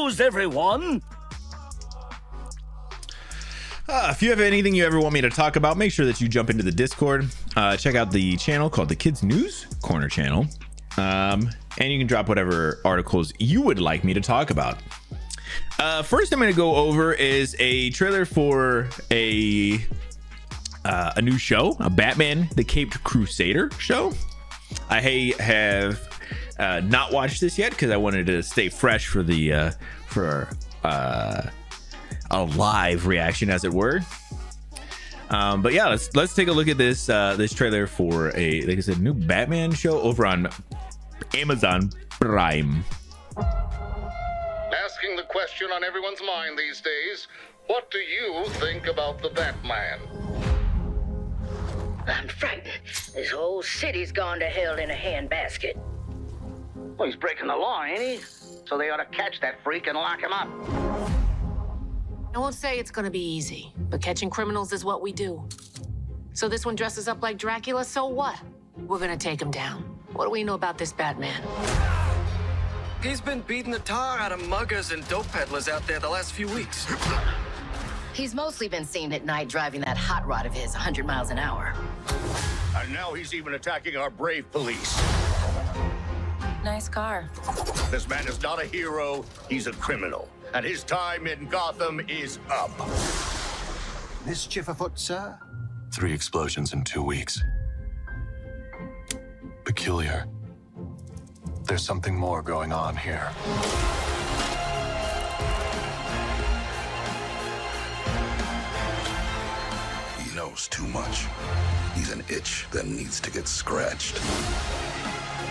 news, everyone. If you have anything you ever want me to talk about, make sure that you jump into the Discord. Check out the channel called the Kids News Corner channel. And you can drop whatever articles you would like me to talk about. First I'm going to go over is a trailer for a new show, a Batman the Caped Crusader show. I have not watched this yet because I wanted to stay fresh for the a live reaction, as it were. But yeah, let's take a look at this this trailer for a, like I said, new Batman show over on Amazon Prime. Asking the question on everyone's mind these days, what do you think about the Batman? I'm frightened. This whole city's gone to hell in a handbasket. Well, he's breaking the law, ain't he? So they ought to catch that freak and lock him up. I won't say it's gonna be easy, but catching criminals is what we do. So this one dresses up like Dracula, so what? We're gonna take him down. What do we know about this Batman? He's been beating the tar out of muggers and dope peddlers out there the last few weeks. He's mostly been seen at night driving that hot rod of his 100 miles an hour. And now he's even attacking our brave police. Nice car. This man is not a hero, he's a criminal. And his time in Gotham is up. Mischief afoot, sir? 3 explosions in 2 weeks. Peculiar. There's something more going on here. He knows too much. He's an itch that needs to get scratched.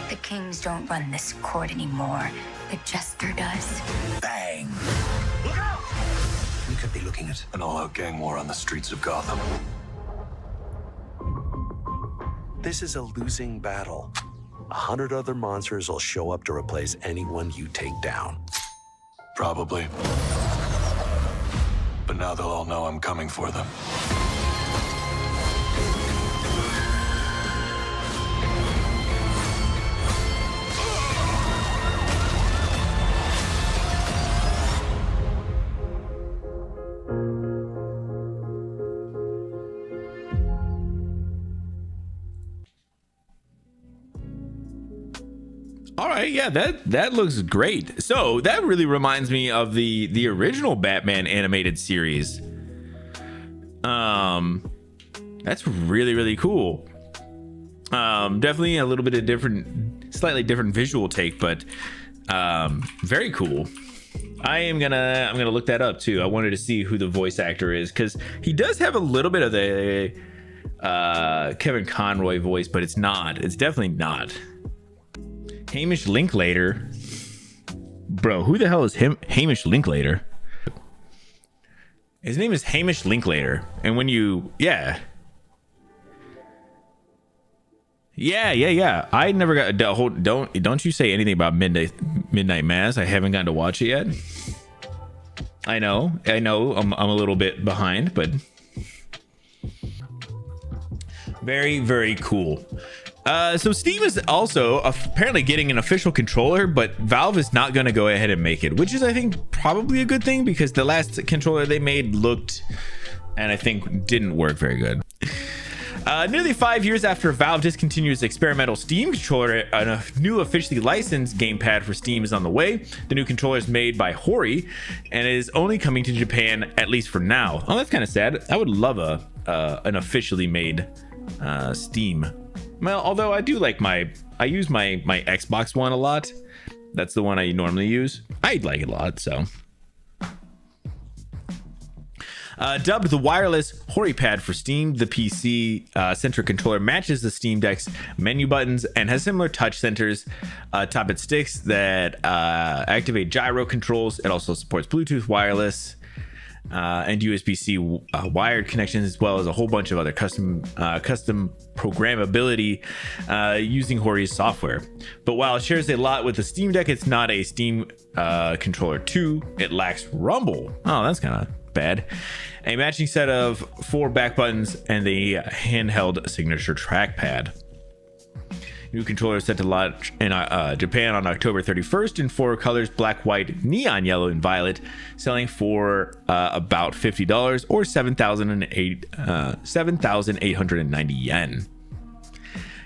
The Kings don't run this court anymore. The Jester does. Bang! Look out! We could be looking at An all-out gang war on the streets of Gotham. This is a losing battle. 100 other monsters will show up to replace anyone you take down. Probably. But now they'll all know I'm coming for them. All right, yeah, that looks great. So that really reminds me of the original Batman animated series. That's really cool. Definitely a little bit of slightly different visual take, but very cool. I'm gonna look that up too. I wanted to see who the voice actor is because he does have a little bit of the Kevin Conroy voice, but it's definitely not. Hamish Linklater, bro, who the hell is Hamish Linklater? His name is Hamish Linklater, and when you yeah I never got don't you say anything about Midnight Mass. I haven't gotten to watch it yet. I know I'm a little bit behind, but very cool. So Steam is also apparently getting an official controller, but Valve is not going to go ahead and make it, which is, I think, probably a good thing because the last controller they made looked and I think didn't work very good. Nearly 5 years after Valve discontinued its experimental Steam controller, a new officially licensed gamepad for Steam is on the way. The new controller is made by Hori and is only coming to Japan, at least for now. Oh, that's kind of sad. I would love an officially made Steam. Well, although I do like I use my Xbox One a lot. That's the one I normally use. I like it a lot, so. Dubbed the wireless HoriPad for Steam, the PC-centric controller matches the Steam Deck's menu buttons and has similar touch centers atop its sticks that activate gyro controls. It also supports Bluetooth, wireless, and USB-C wired connections, as well as a whole bunch of other custom programmability using Hori's software. But while it shares a lot with the Steam Deck, it's not a Steam controller 2. It lacks rumble. Oh, that's kind of bad. A matching set of 4 back buttons and the handheld signature trackpad. New controller set to launch in Japan on October 31st in 4 colors: black, white, neon yellow, and violet, selling for about $50 or 7,890 yen.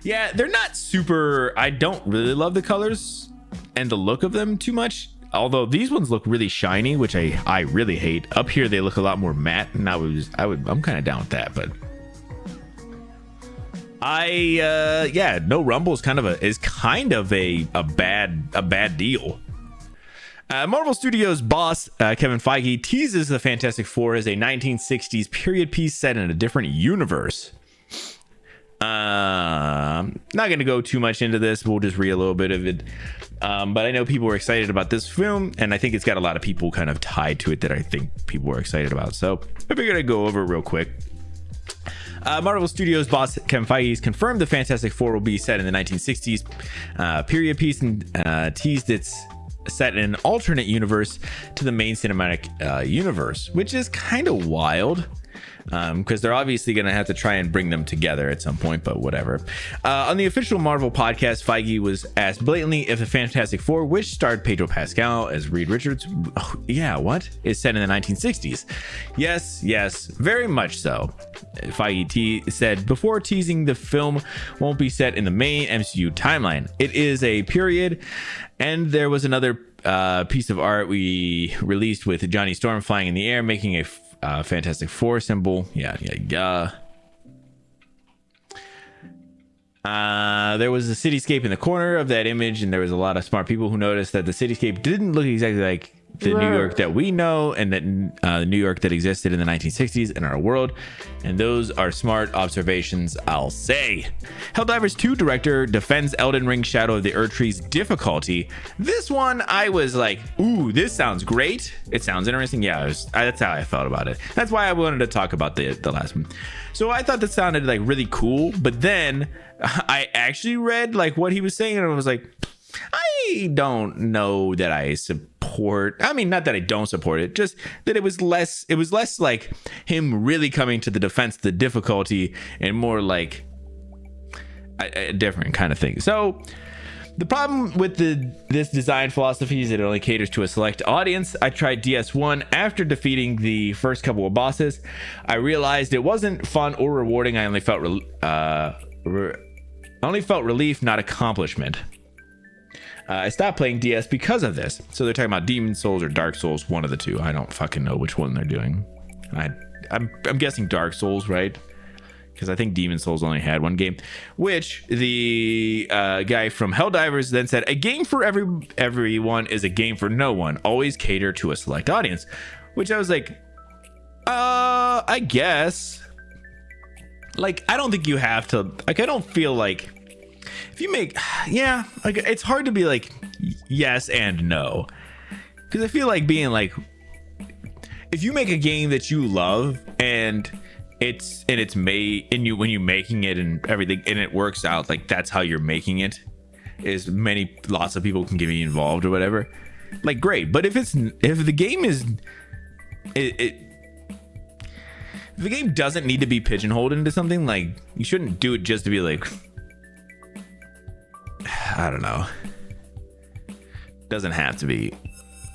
Yeah, they're not super. I don't really love the colors and the look of them too much. Although these ones look really shiny, which I really hate. Up here they look a lot more matte, and I'm kind of down with that. But yeah, no rumble is kind of a bad deal. Marvel Studios boss Kevin Feige teases the Fantastic Four as a 1960s period piece set in a different universe. Not going to go too much into this. We'll just read a little bit of it. But I know people were excited about this film, and I think it's got a lot of people kind of tied to it that I think people were excited about. So I figured I'd go over it real quick. Marvel Studios boss Kevin Feige confirmed the Fantastic Four will be set in the 1960s period piece, and teased it's set in an alternate universe to the main cinematic universe, which is kind of wild. Because they're obviously going to have to try and bring them together at some point, but whatever. On the official Marvel podcast, Feige was asked blatantly if the Fantastic Four, which starred Pedro Pascal as Reed Richards, is set in the 1960s. Yes, very much so. Feige said before teasing the film won't be set in the main MCU timeline. It is a period, and there was another piece of art we released with Johnny Storm flying in the air, making a Fantastic Four symbol. Yeah. There was a cityscape in the corner of that image, and there was a lot of smart people who noticed that the cityscape didn't look exactly like the New York that we know, and that the New York that existed in the 1960s in our world. And those are smart observations, I'll say. Helldivers 2 director defends Elden Ring Shadow of the Erdtree's difficulty. This one, I was like, ooh, this sounds great. It sounds interesting. Yeah, that's how I felt about it. That's why I wanted to talk about the last one. So I thought that sounded like really cool, but then I actually read like what he was saying, and I was like, I don't know that I support. I mean, not that I don't support it, just that it was less like him really coming to the defense of the difficulty, and more like a different kind of thing. So the problem with this design philosophy is it only caters to a select audience. I tried DS1 after defeating the first couple of bosses. I realized it wasn't fun or rewarding. I only felt relief, not accomplishment. I stopped playing DS because of this. So they're talking about Demon Souls or Dark Souls, one of the two. I don't fucking know which one they're doing. I'm guessing Dark Souls, right? Because I think Demon Souls only had one game. Which the guy from Helldivers then said, a game for everyone is a game for no one. Always cater to a select audience. Which I was like, I guess. Like, I don't think you have to. Like, I don't feel like if you make, yeah, like it's hard to be like yes and no, because I feel like being like, if you make a game that you love and it's made, and when you're making it and everything and it works out, like that's how you're making it, is lots of people can get involved or whatever, like great. But if the game is if the game doesn't need to be pigeonholed into something, like you shouldn't do it just to be like, I don't know. Doesn't have to be.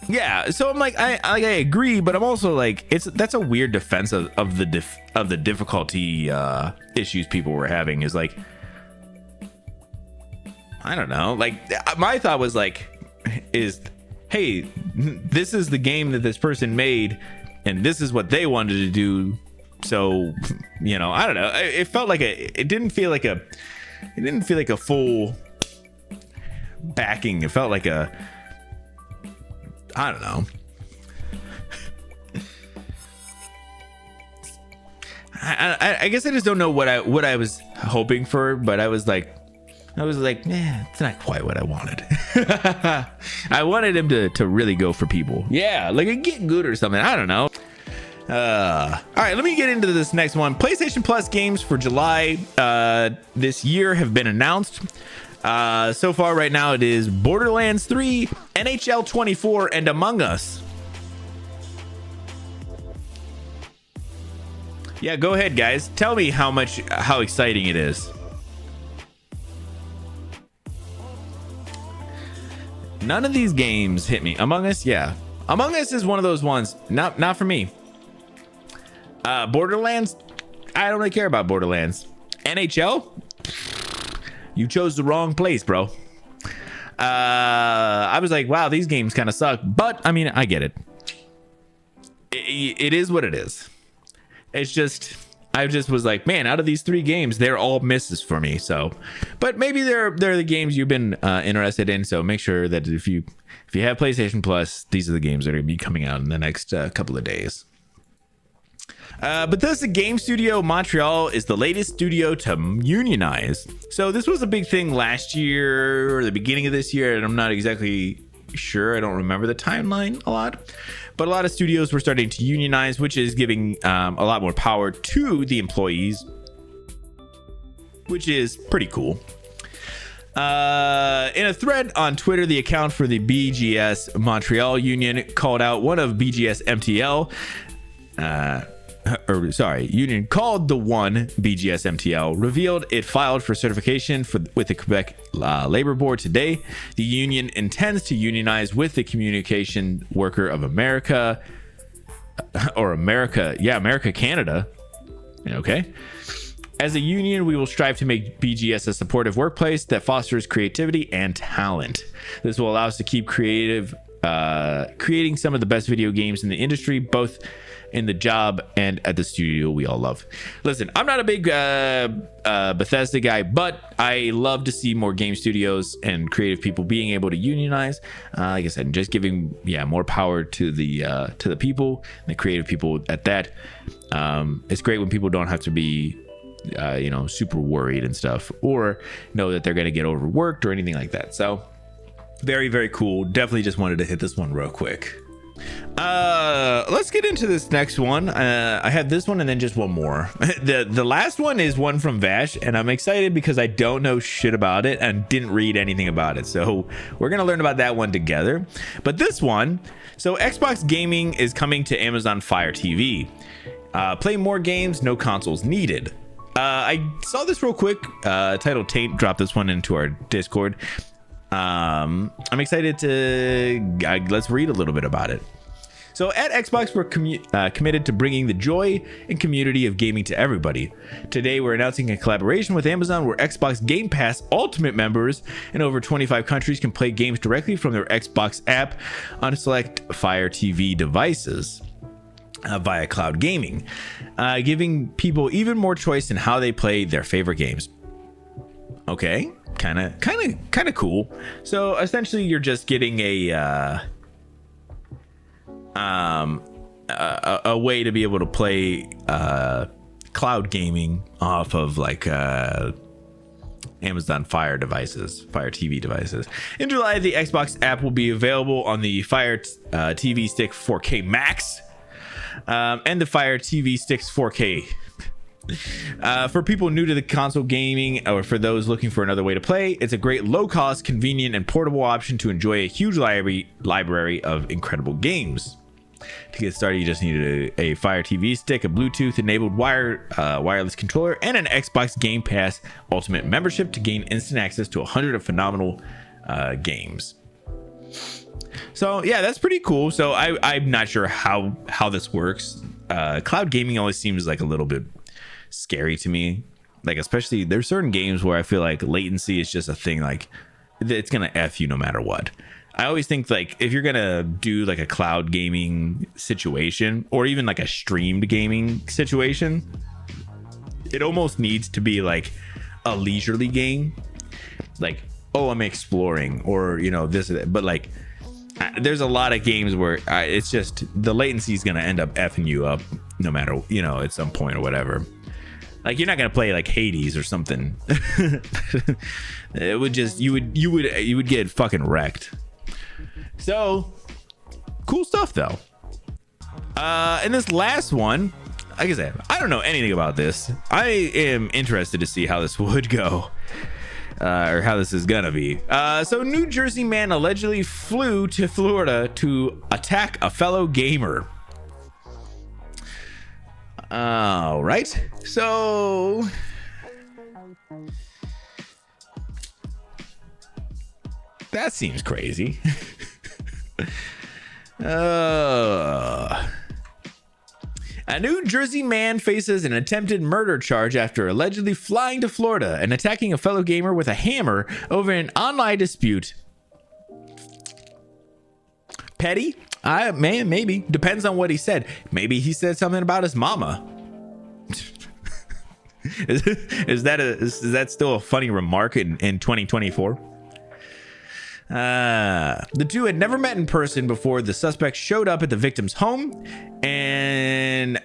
Yeah. So I'm like, I agree, but I'm also like, that's a weird defense of the difficulty issues people were having. Is like, I don't know. Like my thought was like, hey, this is the game that this person made, and this is what they wanted to do. So, you know, I don't know. It felt like it didn't feel like a full backing. It felt like I don't know. I guess I just don't know what I was hoping for, but I was like, it's not quite what I wanted. I wanted him to really go for people. Yeah, like a Get Good or something. I don't know. All right, let me get into this next one. PlayStation Plus games for July this year have been announced. So far right now it is Borderlands 3, NHL 24, and Among Us. Yeah, go ahead guys, tell me how exciting it is. None of these games hit me. Among Us, yeah. Among Us is one of those ones. Not for me. Borderlands, I don't really care about Borderlands. NHL, you chose the wrong place, bro. I was like, wow, these games kind of suck. But I mean, I get it. It is what it is. It's just, I just was like, man, out of these 3 games, they're all misses for me. So, but maybe they're the games you've been interested in. So make sure that if you have PlayStation Plus, these are the games that are going to be coming out in the next couple of days. Bethesda Game Studio Montreal is the latest studio to unionize. So this was a big thing last year or the beginning of this year, and I'm not exactly sure. I don't remember the timeline a lot. But a lot of studios were starting to unionize, which is giving a lot more power to the employees, which is pretty cool. In a thread on Twitter, the account for the BGS Montreal Union called out one of BGS MTL. Union called the one BGS MTL revealed it filed for certification with the Quebec Labor Board today. The union intends to unionize with the Communication Worker of America, America Canada. Okay. As a union, we will strive to make BGS a supportive workplace that fosters creativity and talent. This will allow us to keep creating some of the best video games in the industry, both in the job and at the studio we all love. Listen, I'm not a big Bethesda guy, but I love to see more game studios and creative people being able to unionize. Like I said, just giving more power to the people, the creative people at that. It's great when people don't have to be super worried and stuff, or know that they're going to get overworked or anything like that. So very, very cool. Definitely just wanted to hit this one real quick. Let's get into this next one. I have this one and then just one more. The last one is one from Vash, and I'm excited because I don't know shit about it and didn't read anything about it. So we're gonna learn about that one together. But this one, so Xbox Gaming is coming to Amazon Fire TV. Play more games, no consoles needed. I saw this real quick. Title Taint dropped this one into our Discord. I'm excited to let's read a little bit about it. So at Xbox, we're committed to bringing the joy and community of gaming to everybody. Today, we're announcing a collaboration with Amazon where Xbox Game Pass Ultimate members in over 25 countries can play games directly from their Xbox app on select Fire TV devices via cloud gaming, giving people even more choice in how they play their favorite games. Okay, kind of cool. So essentially, you're just getting a way to be able to play cloud gaming off of like Amazon Fire TV devices. In July, the Xbox app will be available on the Fire TV Stick 4K Max and the Fire TV Sticks 4K. For people new to the console gaming, or for those looking for another way to play, it's a great low-cost, convenient, and portable option to enjoy a huge library of incredible games. To get started, you just need a Fire TV stick, a Bluetooth-enabled wireless controller, and an Xbox Game Pass Ultimate membership to gain instant access to 100 of phenomenal games. So yeah, that's pretty cool. So I'm not sure how this works. Cloud gaming always seems like a little bit scary to me, like especially there's certain games where I feel like latency is just a thing, like it's gonna F you no matter what. I always think like if you're gonna do like a cloud gaming situation or even like a streamed gaming situation, it almost needs to be like a leisurely game, like, oh, I'm exploring, or this or that. But like there's a lot of games where it's just the latency is gonna end up effing you up no matter at some point or whatever. Like you're not gonna play like Hades or something. It would just you would get fucking wrecked. So cool stuff though. And this last one, like I said, I don't know anything about this. I am interested to see how this would go, or how this is gonna be. So New Jersey man allegedly flew to Florida to attack a fellow gamer. All right, so That seems crazy. A New Jersey man faces an attempted murder charge after allegedly flying to Florida and attacking a fellow gamer with a hammer over an online dispute. Petty? Maybe. Depends on what he said. Maybe he said something about his mama. Is that still a funny remark in 2024? The two had never met in person before the suspect showed up at the victim's home and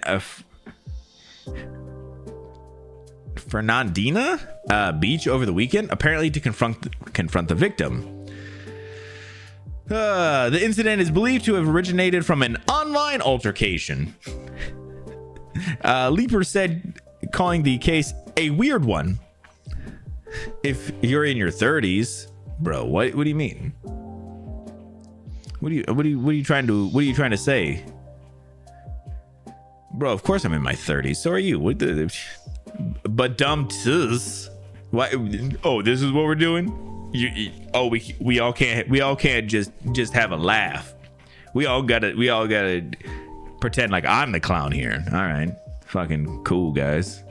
Fernandina Beach over the weekend, apparently to confront the victim. The incident is believed to have originated from an online altercation. Leeper said, calling the case a weird one. If you're in your 30s, bro, what do you mean? What are you trying to say? Bro, of course I'm in my 30s. So are you. But dumb tis. Why? Oh, this is what we're doing? We all can't just have a laugh. We all gotta pretend like I'm the clown here. All right. Fucking cool, guys.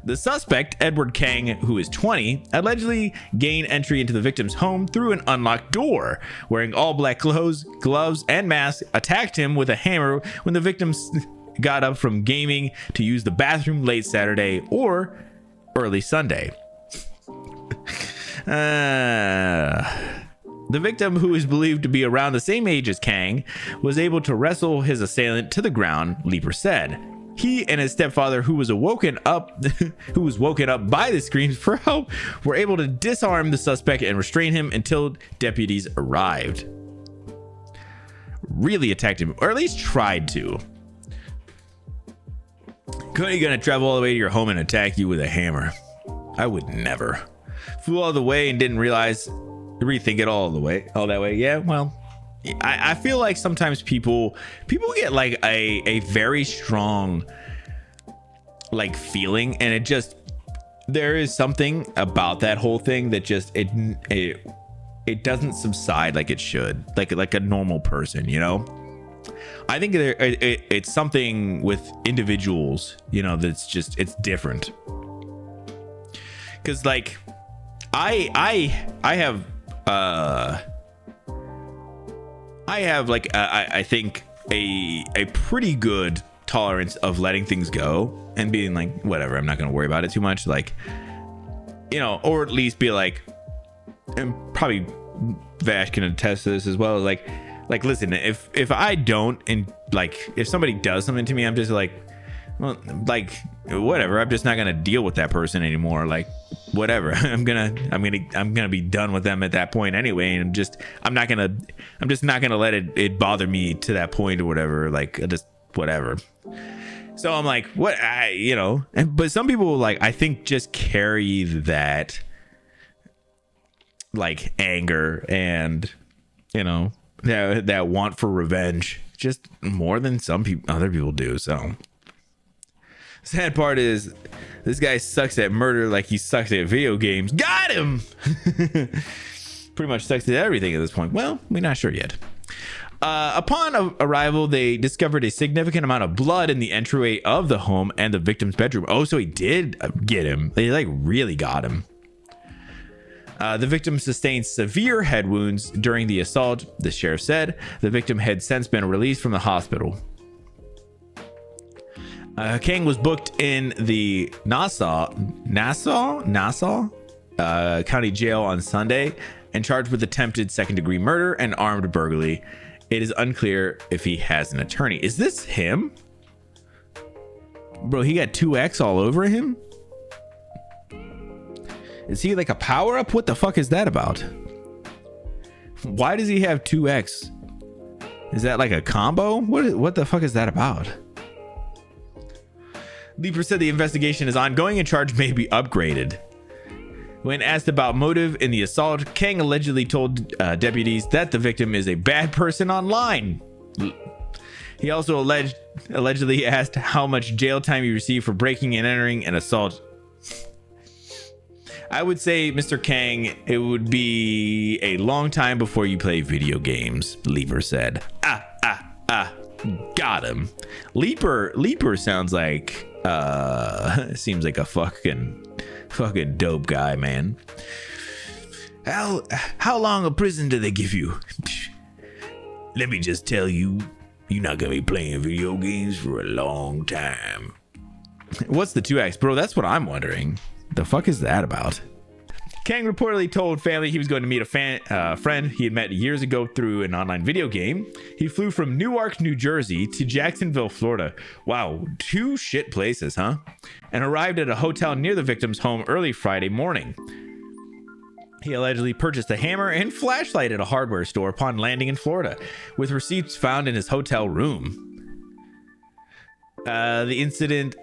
The suspect, Edward Kang, who is 20, allegedly gained entry into the victim's home through an unlocked door. Wearing all black clothes, gloves, and mask, attacked him with a hammer when the victim got up from gaming to use the bathroom late Saturday or early Sunday. The victim, who is believed to be around the same age as Kang, was able to wrestle his assailant to the ground, Leeper said. He and his stepfather, who was woken up by the screams for help, were able to disarm the suspect and restrain him until deputies arrived. Really attacked him, or at least tried to. Cody gonna travel all the way to your home and attack you with a hammer. I would never. Flew all the way and didn't rethink it all that way. Yeah, well, I feel like sometimes people get like a very strong like feeling, and it just, there is something about that whole thing that just it doesn't subside like it should, like a normal person, you know. I think it's something with individuals, you know, that's just, it's different. Because like I have like I think a pretty good tolerance of letting things go and being like, whatever, I'm not gonna worry about it too much, like, you know, or at least be like, and probably Vash can attest to this as well, like listen, if I don't, and like if somebody does something to me, I'm just like, well, like whatever, I'm just not gonna deal with that person anymore, like whatever. I'm gonna be done with them at that point anyway, and I'm just not gonna let it bother me to that point or whatever, like just whatever. So I'm like, what, you know, but some people, like, I think just carry that like anger and, you know, that want for revenge just more than other people do. So sad part is this guy sucks at murder like he sucks at video games. Got him. Pretty much sucks at everything at this point. Well, we're not sure yet. Upon arrival, they discovered a significant amount of blood in the entryway of the home and the victim's bedroom. Oh, so he did get him. They like really got him. The victim sustained severe head wounds during the assault, the sheriff said. The victim had since been released from the hospital. Kang was booked in the Nassau County Jail on Sunday and charged with attempted second-degree murder and armed burglary. It is unclear if he has an attorney. Is this him? Bro, he got 2X all over him? Is he like a power-up? What the fuck is that about? Why does he have 2X? Is that like a combo? What the fuck is that about? Leeper said the investigation is ongoing and charge may be upgraded. When asked about motive in the assault, Kang allegedly told deputies that the victim is a bad person online. He also allegedly asked how much jail time he received for breaking and entering an assault. I would say, Mr. Kang, it would be a long time before you play video games, Leaper said. Got him. Leaper sounds like seems like a fucking dope guy, man. How long a prison do they give you? Let me just tell you, you're not gonna be playing video games for a long time. What's the 2X, bro? That's what I'm wondering. The fuck is that about? Kang reportedly told family he was going to meet a friend he had met years ago through an online video game. He flew from Newark, New Jersey to Jacksonville, Florida. Wow, 2 shit places, huh? And arrived at a hotel near the victim's home early Friday morning. He allegedly purchased a hammer and flashlight at a hardware store upon landing in Florida, with receipts found in his hotel room. The incident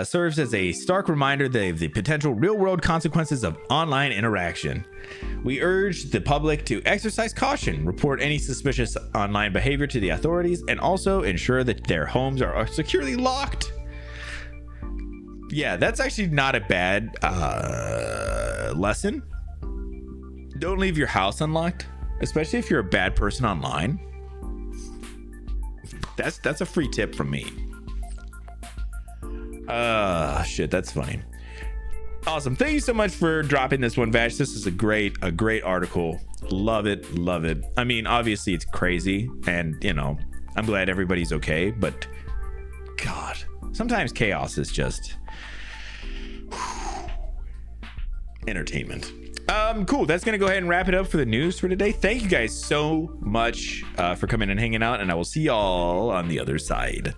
serves as a stark reminder of the potential real-world consequences of online interaction. We urge the public to exercise caution, report any suspicious online behavior to the authorities, and also ensure that their homes are securely locked. Yeah, that's actually not a bad lesson. Don't leave your house unlocked, especially if you're a bad person online. That's a free tip from me. Shit, that's funny. Awesome. Thank you so much for dropping this one, Vash. This is a great article. Love it. I mean, obviously it's crazy, and you know, I'm glad everybody's okay, but God, sometimes chaos is just entertainment. Cool. That's gonna go ahead and wrap it up for the news for today. Thank you guys so much for coming and hanging out, and I will see y'all on the other side.